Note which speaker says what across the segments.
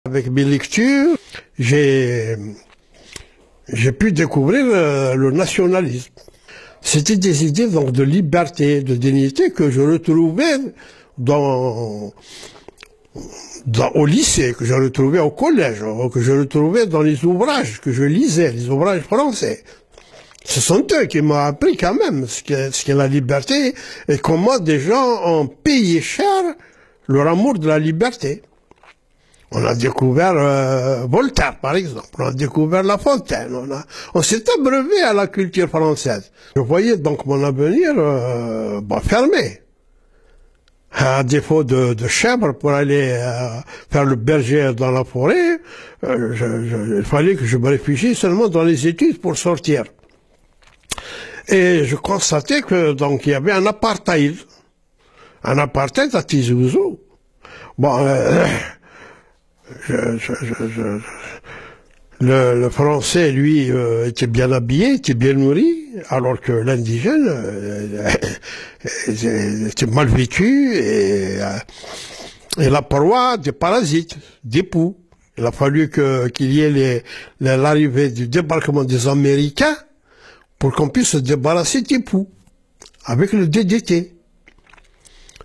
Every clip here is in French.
Speaker 1: Avec mes lectures, j'ai pu découvrir le nationalisme. C'était des idées donc de liberté, de dignité que je retrouvais au lycée, que je retrouvais au collège, que je retrouvais dans les ouvrages que je lisais, les ouvrages français. Ce sont eux qui m'ont appris quand même ce qu'est la liberté et comment des gens ont payé cher leur amour de la liberté. On a découvert Voltaire, par exemple. On a découvert La Fontaine. On s'est abreuvé à la culture française. Je voyais donc mon avenir fermé. À défaut de chèvres pour aller faire le berger dans la forêt, il fallait que je me réfugie seulement dans les études pour sortir. Et je constatais que donc il y avait un apartheid à Tizi Ouzou. Bon. Le français, lui, était bien habillé, était bien nourri, alors que l'indigène était mal vêtu et la proie des parasites, des poux. Il a fallu qu'il y ait l'arrivée du débarquement des Américains pour qu'on puisse se débarrasser des poux avec le DDT.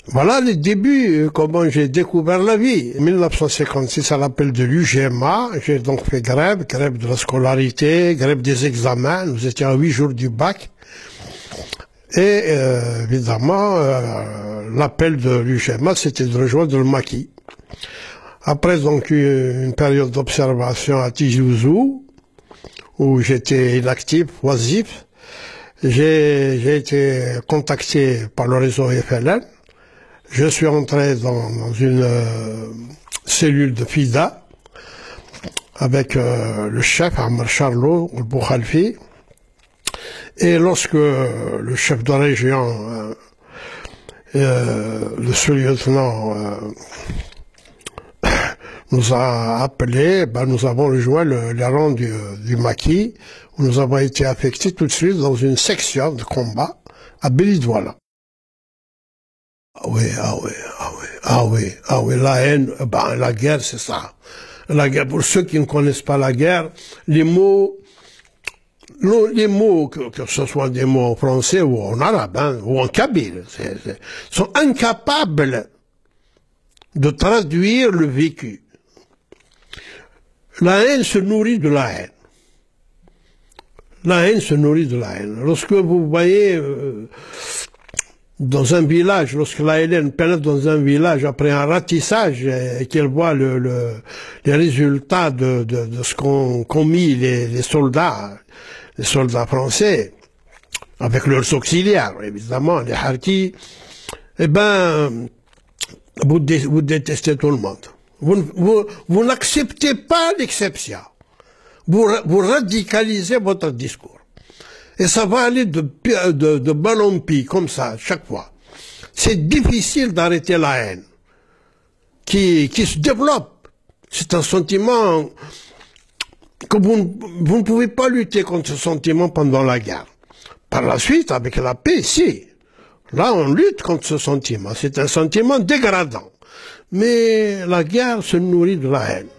Speaker 1: Voilà les débuts, comment j'ai découvert la vie. En 1956, à l'appel de l'UGMA, j'ai donc fait grève de la scolarité, grève des examens. Nous étions à 8 jours du bac. Et évidemment, l'appel de l'UGMA, c'était de rejoindre le maquis. Après donc une période d'observation à Tizi Ouzou, où j'étais inactif, oisif, j'ai été contacté par le réseau FLN. Je suis entré dans une cellule de FIDA avec le chef Amr Charlot, le Boukhalfi. Et lorsque le chef de région, le sous-lieutenant, nous a appelés, nous avons rejoint les rangs du maquis, où nous avons été affectés tout de suite dans une section de combat à Belidouala. Ah oui, la haine, la guerre, c'est ça. La guerre, pour ceux qui ne connaissent pas la guerre, les mots, que ce soit des mots en français ou en arabe, ou en kabyle, sont incapables de traduire le vécu. La haine se nourrit de la haine. La haine se nourrit de la haine. Lorsque vous voyez dans un village, lorsque la Hélène pénètre dans un village après un ratissage et qu'elle voit les résultats de ce qu'ont mis les soldats français, avec leurs auxiliaires, évidemment, les harkis, vous détestez tout le monde. Vous n'acceptez pas l'exception. Vous radicalisez votre discours. Et ça va aller de mal en pis, comme ça, chaque fois. C'est difficile d'arrêter la haine qui se développe. C'est un sentiment que vous ne pouvez pas lutter contre ce sentiment pendant la guerre. Par la suite, avec la paix, si. Là, on lutte contre ce sentiment. C'est un sentiment dégradant. Mais la guerre se nourrit de la haine.